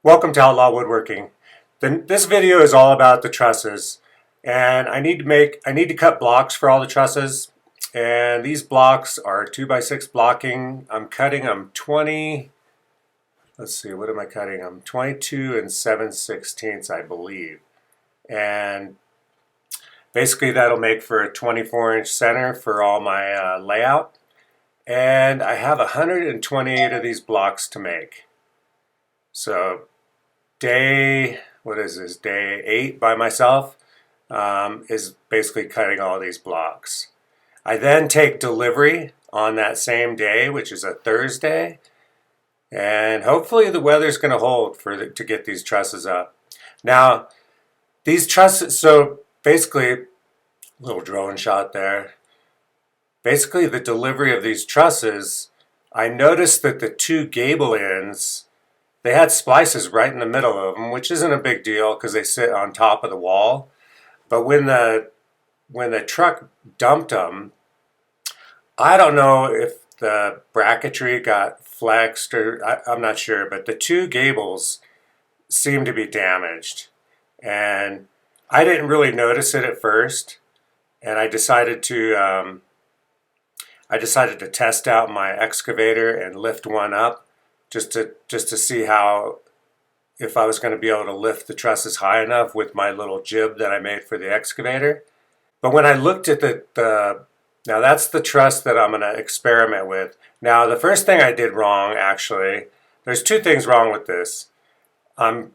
Welcome to Outlaw Woodworking. This video is all about the trusses, and I need to cut blocks for all the trusses, and these blocks are 2x6 blocking. I'm cutting them 20. Let's see, what am I cutting? I'm 22 and 7/16, I believe, and basically that'll make for a 24-inch center for all my layout. And I have 128 of these blocks to make. So what is this, day 8 by myself, is basically cutting all these blocks. I then take delivery on that same day, which is a Thursday, and hopefully the weather's going to hold to get these trusses up. Now, these trusses, so basically, a little drone shot there. Basically, the delivery of these trusses, I noticed that the two gable ends, they had splices right in the middle of them, which isn't a big deal because they sit on top of the wall. But when the truck dumped them, I don't know if the bracketry got flexed or I'm not sure, but the two gables seemed to be damaged. And I didn't really notice it at first, and I decided to test out my excavator and lift one up just to see if I was going to be able to lift the trusses high enough with my little jib that I made for the excavator. But when I looked at now that's the truss that I'm going to experiment with. Now the first thing I did wrong, actually, there's two things wrong with this. I'm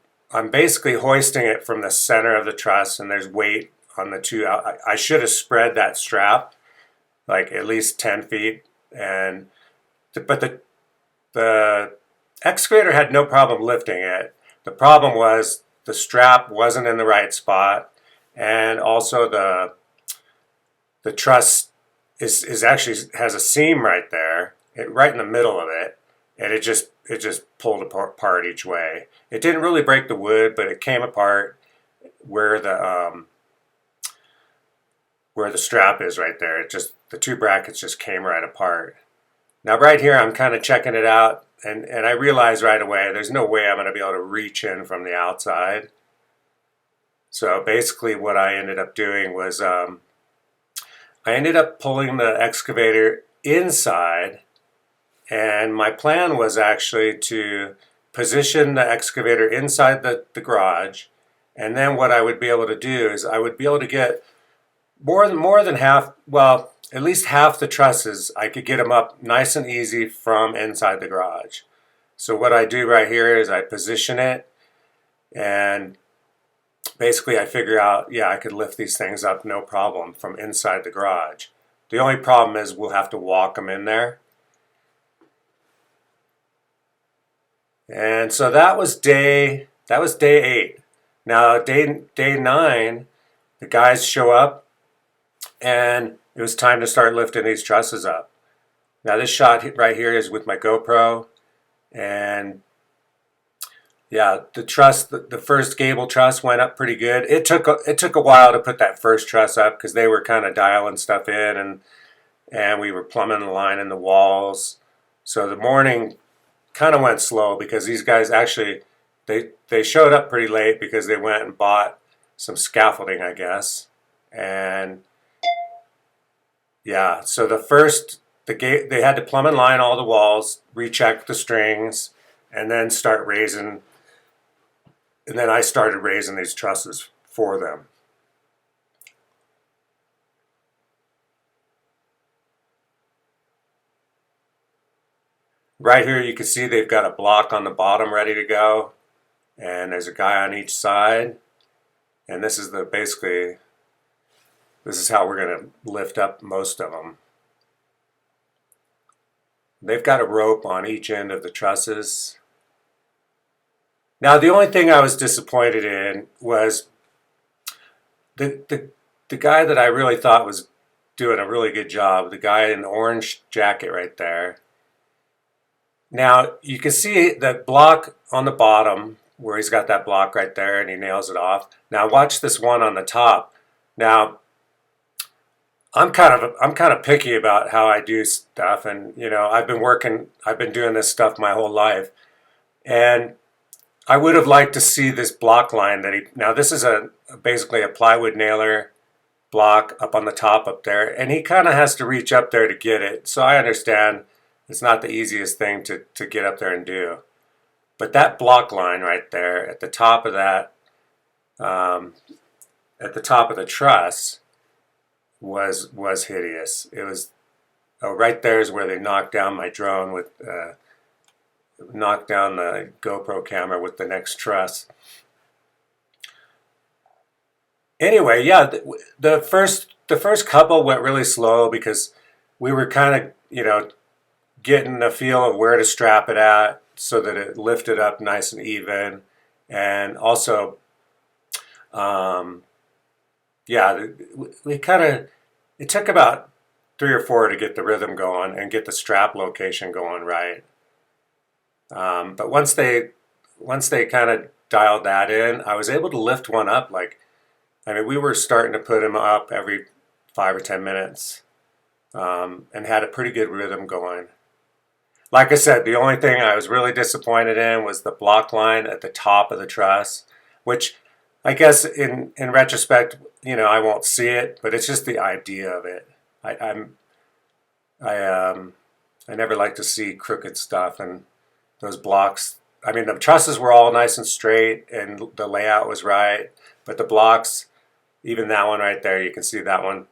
basically hoisting it from the center of the truss, and there's weight on the two. I should have spread that strap like at least 10 feet, but the excavator had no problem lifting it. The problem was the strap wasn't in the right spot, and also the truss is actually has a seam right there, right in the middle of it, and it just pulled apart each way. It didn't really break the wood, but it came apart where the strap is right there. The two brackets just came right apart. Now right here I'm kind of checking it out, and I realized right away there's no way I'm going to be able to reach in from the outside. So basically what I ended up doing was I ended up pulling the excavator inside, and my plan was actually to position the excavator inside the garage, and then what I would be able to do is I would be able to get more than half, well, at least half the trusses. I could get them up nice and easy from inside the garage. So what I do right here is I position it, and basically I figure out, yeah, I could lift these things up no problem from inside the garage. The only problem is we'll have to walk them in there. And so that was day 8. Now day 9, the guys show up, and it was time to start lifting these trusses up. Now this shot right here is with my GoPro, and yeah, the first gable truss went up pretty good. It took a while to put that first truss up because they were kind of dialing stuff in, and we were plumbing the line in the walls. So the morning kind of went slow because these guys actually they showed up pretty late because they went and bought some scaffolding, I guess. And yeah, so they had to plumb and line all the walls, recheck the strings, and then start raising. And then I started raising these trusses for them. Right here you can see they've got a block on the bottom ready to go, and there's a guy on each side. And this is this is how we're going to lift up most of them. They've got a rope on each end of the trusses. Now the only thing I was disappointed in was the guy that I really thought was doing a really good job, the guy in the orange jacket right there. Now you can see the block on the bottom where he's got that block right there, and he nails it off. Now watch this one on the top. Now I'm kind of picky about how I do stuff, and I've been doing this stuff my whole life, and I would have liked to see this block line that now this is basically a plywood nailer block up on the top up there, and he kind of has to reach up there to get it. So I understand it's not the easiest thing to get up there and do. But that block line right there at the top of that, at the top of the truss was hideous. It was, oh, right there is where they knocked down my drone with, knocked down the GoPro camera with the next truss. Anyway, yeah, the first couple went really slow because we were kind of, getting a feel of where to strap it at so that it lifted up nice and even. And also, yeah, we kind of, it took about 3 or 4 to get the rhythm going and get the strap location going right. But once they kind of dialed that in, I was able to lift one up. We were starting to put them up every 5 or 10 minutes, and had a pretty good rhythm going. Like I said, the only thing I was really disappointed in was the block line at the top of the truss, which I guess in retrospect, I won't see it, but it's just the idea of it. I never like to see crooked stuff, and those blocks. I mean, the trusses were all nice and straight, and the layout was right, but the blocks, even that one right there, you can see that one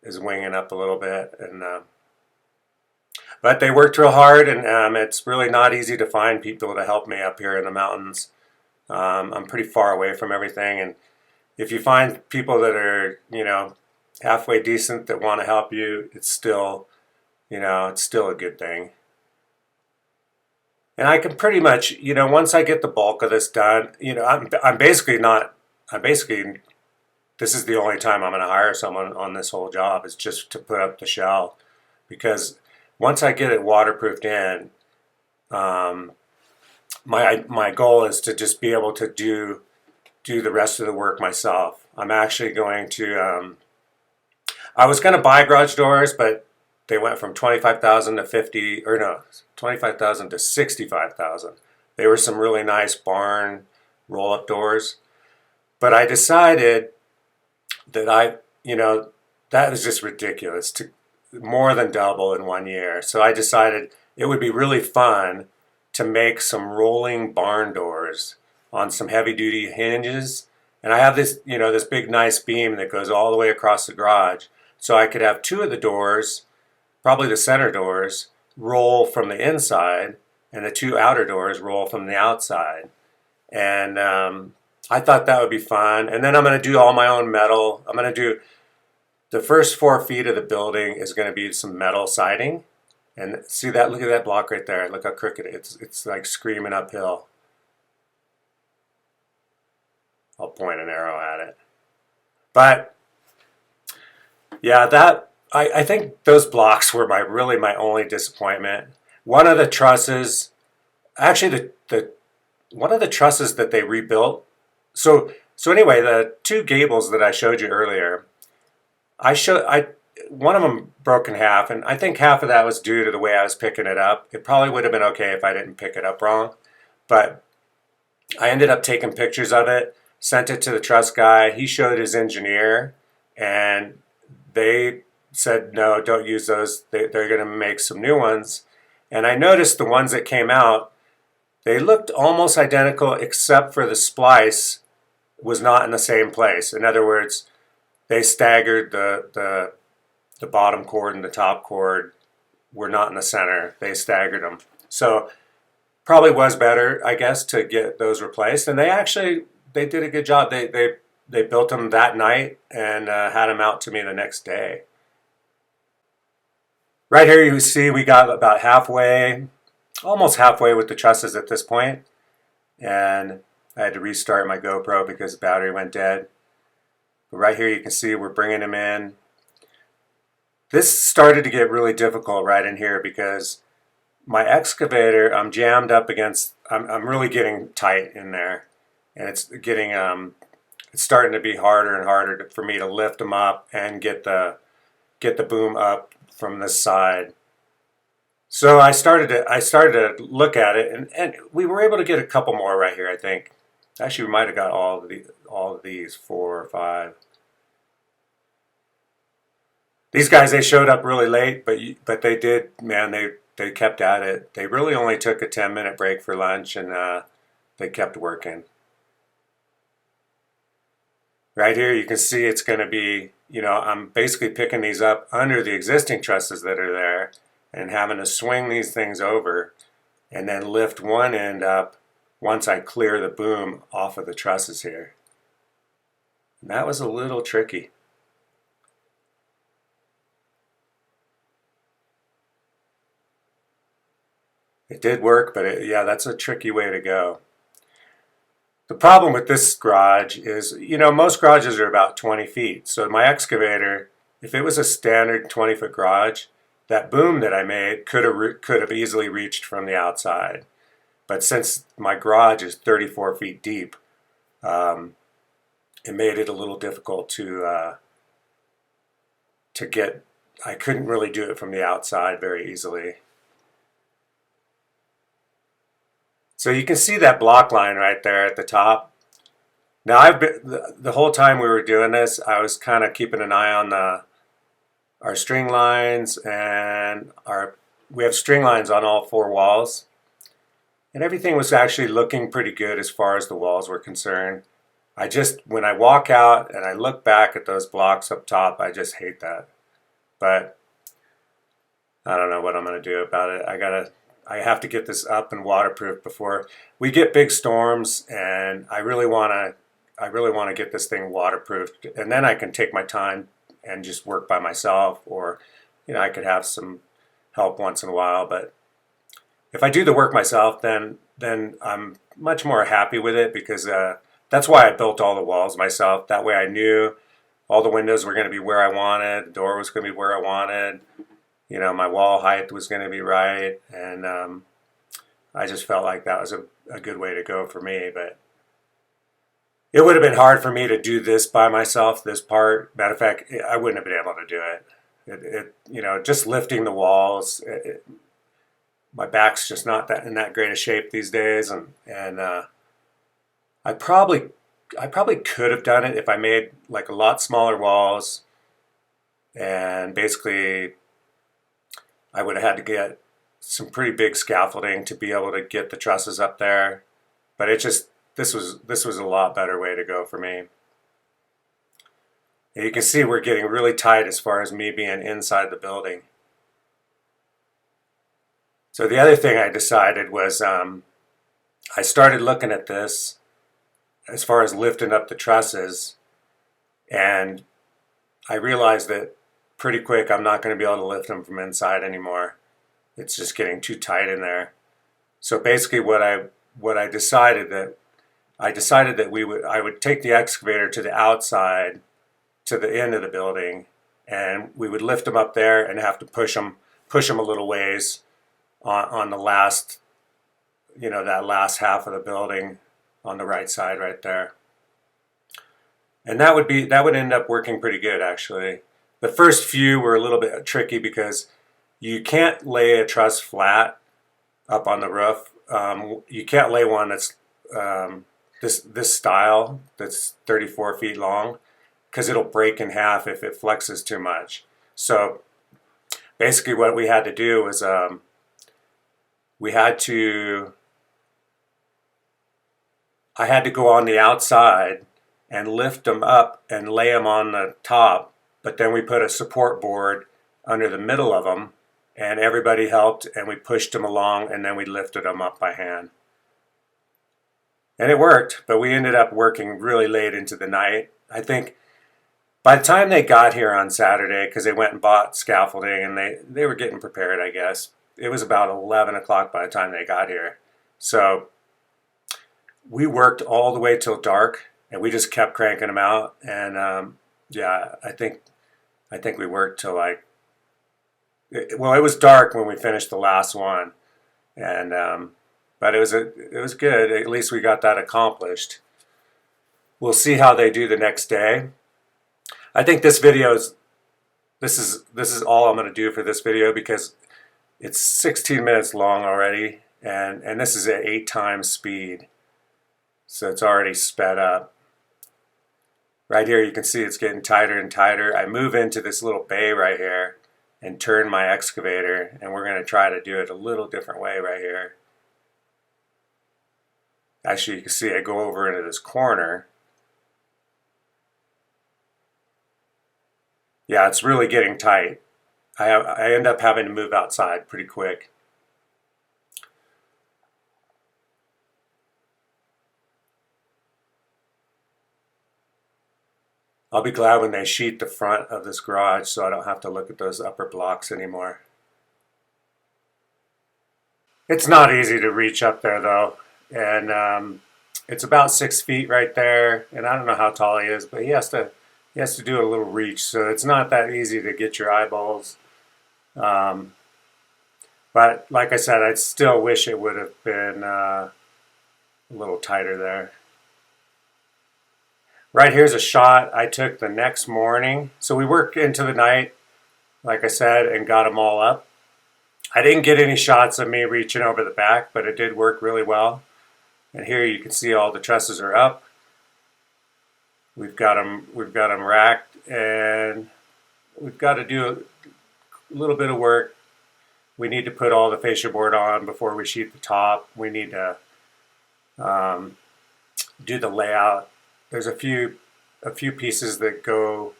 is winging up a little bit, and but they worked real hard, and it's really not easy to find people to help me up here in the mountains. I'm pretty far away from everything, and if you find people that are, halfway decent that want to help you, it's still, it's still a good thing. And I can pretty much, once I get the bulk of this done, I'm basically, this is the only time I'm going to hire someone on this whole job, is just to put up the shell, because once I get it waterproofed in, my goal is to just be able to do the rest of the work myself. I'm actually going to, I was going to buy garage doors, but they went from 25,000 to 50, or no, 25,000 to 65,000. They were some really nice barn roll-up doors, but I decided that that was just ridiculous, to more than double in 1 year. So I decided it would be really fun to make some rolling barn doors on some heavy-duty hinges. And I have this, this big nice beam that goes all the way across the garage. So I could have 2 of the doors, probably the center doors, roll from the inside, and the 2 outer doors roll from the outside. And I thought that would be fun. And then I'm going to do all my own metal. I'm going to do the first 4 feet of the building is going to be some metal siding. And see that? Look at that block right there. Look how crooked it is. It's like screaming uphill. I'll point an arrow at it. But yeah, I think those blocks were really my only disappointment. One of the trusses, actually one of the trusses that they rebuilt. So anyway, the 2 gables that I showed you earlier, one of them broke in half, and I think half of that was due to the way I was picking it up. It probably would have been okay if I didn't pick it up wrong, but I ended up taking pictures of it, sent it to the truss guy. He showed his engineer, and they said, no, don't use those. They're going to make some new ones. And I noticed the ones that came out, they looked almost identical except for the splice was not in the same place. In other words, they staggered the bottom cord and the top cord were not in the center. They staggered them. So probably was better, I guess, to get those replaced. And they did a good job. They built them that night and had them out to me the next day. Right here you see we got about halfway, almost halfway with the trusses at this point. And I had to restart my GoPro because the battery went dead. But right here you can see we're bringing them in. This started to get really difficult right in here because my excavator, I'm jammed up against, I'm really getting tight in there. And it's getting, it's starting to be harder and harder for me to lift them up and get the boom up from this side. So I started to look at it, and we were able to get a couple more right here, I think. Actually, we might have got all of these, 4 or 5. These guys, they showed up really late, but they did, man, they kept at it. They really only took a 10-minute break for lunch, and they kept working. Right here, you can see it's going to be, I'm basically picking these up under the existing trusses that are there and having to swing these things over and then lift one end up once I clear the boom off of the trusses here. And that was a little tricky. It did work, but yeah, that's a tricky way to go. The problem with this garage is, most garages are about 20 feet. So my excavator, if it was a standard 20-foot garage, that boom that I made could have easily reached from the outside. But since my garage is 34 feet deep, it made it a little difficult to get. I couldn't really do it from the outside very easily. So you can see that block line right there at the top. Now the whole time we were doing this, I was kind of keeping an eye on our string lines, and we have string lines on all 4 walls. And everything was actually looking pretty good as far as the walls were concerned. When I walk out and I look back at those blocks up top, I just hate that. But I don't know what I'm going to do about it. I have to get this up and waterproof before we get big storms, and I really want to get this thing waterproofed, and then I can take my time and just work by myself, or I could have some help once in a while. But if I do the work myself, then I'm much more happy with it, because that's why I built all the walls myself. That way I knew all the windows were going to be where I wanted, the door was going to be where I wanted. My wall height was going to be right, and I just felt like that was a good way to go for me. But it would have been hard for me to do this by myself, this part. Matter of fact, I wouldn't have been able to do it. Just lifting the walls, my back's just not in that great a shape these days, and I probably could have done it if I made like a lot smaller walls, and basically I would have had to get some pretty big scaffolding to be able to get the trusses up there. But this was a lot better way to go for me. And you can see we're getting really tight as far as me being inside the building. So the other thing I decided was I started looking at this as far as lifting up the trusses, and I realized that pretty quick I'm not going to be able to lift them from inside anymore. It's just getting too tight in there. So basically I decided that I would take the excavator to the outside, to the end of the building, and we would lift them up there and have to push them a little ways on the last, that last half of the building on the right side right there. And that would end up working pretty good, actually. The first few were a little bit tricky because you can't lay a truss flat up on the roof. You can't lay one that's this style that's 34 feet long, because it'll break in half if it flexes too much. So basically what we had to do was I had to go on the outside and lift them up and lay them on the top, but then we put a support board under the middle of them, and everybody helped, and we pushed them along, and then we lifted them up by hand. And it worked, but we ended up working really late into the night. I think by the time they got here on Saturday, because they went and bought scaffolding and they were getting prepared, I guess, it was about 11 o'clock by the time they got here. So we worked all the way till dark, and we just kept cranking them out. And yeah, I think we worked till it was dark when we finished the last one, and but it was good. At least we got that accomplished. We'll see how they do the next day. I think this is all I'm going to do for this video, because It's 16 minutes long already, and this is at 8 times speed, so it's already sped up. Right here you can see it's getting tighter and tighter. I move into this little bay right here and turn my excavator, and we're going to try to do it a little different way right here. Actually, you can see I go over into this corner. Yeah, it's really getting tight. I end up having to move outside pretty quick. I'll be glad when they sheet the front of this garage so I don't have to look at those upper blocks anymore. It's not easy to reach up there though, and it's about 6 feet right there, and I don't know how tall he is, but he has to do a little reach, so it's not that easy to get your eyeballs. But like I said, I still wish it would have been a little tighter there. Right here's a shot I took the next morning. So we worked into the night, like I said, and got them all up. I didn't get any shots of me reaching over the back, but it did work really well. And here you can see all the trusses are up. We've got them racked, and we've got to do a little bit of work. We need to put all the fascia board on before we sheet the top. We need to do the layout. There's a few pieces that go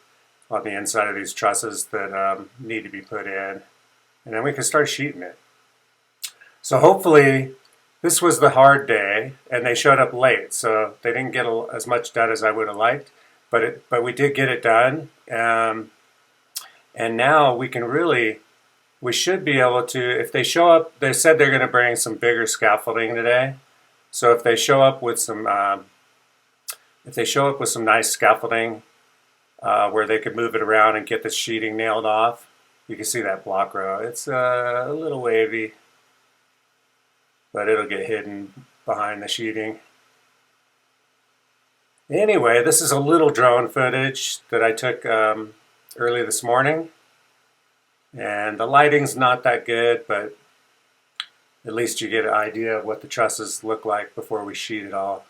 on the inside of these trusses that need to be put in, and then we can start sheeting it. So hopefully this was the hard day, and they showed up late, so they didn't get as much done as I would have liked, but we did get it done, and now we should be able to, if they show up, they said they're going to bring some bigger scaffolding today, so if they show up with some nice scaffolding where they could move it around and get the sheeting nailed off, you can see that block row. It's a little wavy, but it'll get hidden behind the sheeting. Anyway, this is a little drone footage that I took early this morning, and the lighting's not that good, but at least you get an idea of what the trusses look like before we sheet it all.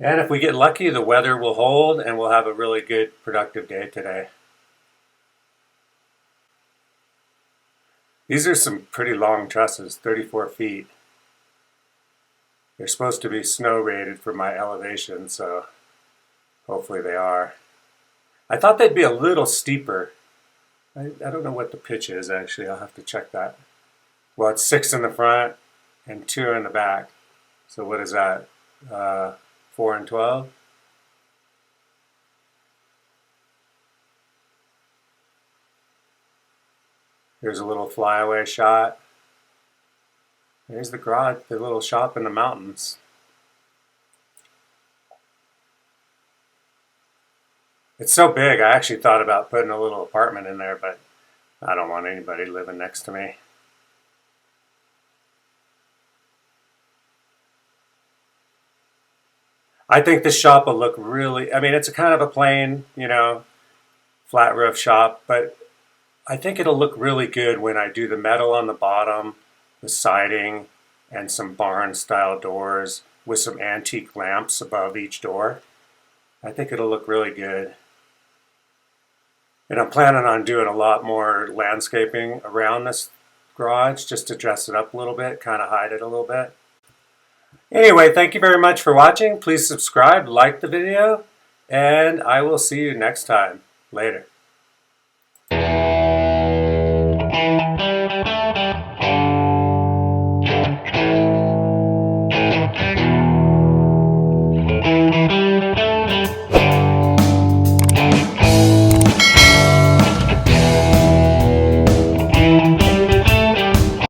And if we get lucky, the weather will hold and we'll have a really good, productive day today. These are some pretty long trusses, 34 feet. They're supposed to be snow rated for my elevation, so hopefully they are. I thought they'd be a little steeper. I don't know what the pitch is actually, I'll have to check that. Well, it's 6 in the front and 2 in the back. So what is that? 4 and 12? Here's a little flyaway shot. There's the garage, the little shop in the mountains. It's so big, I actually thought about putting a little apartment in there, but I don't want anybody living next to me. I think this shop will look really, I mean, it's a kind of a plain, flat roof shop, but I think it'll look really good when I do the metal on the bottom, the siding, and some barn style doors with some antique lamps above each door. I think it'll look really good. And I'm planning on doing a lot more landscaping around this garage just to dress it up a little bit, kind of hide it a little bit. Anyway, thank you very much for watching. Please subscribe, like the video, and I will see you next time. Later.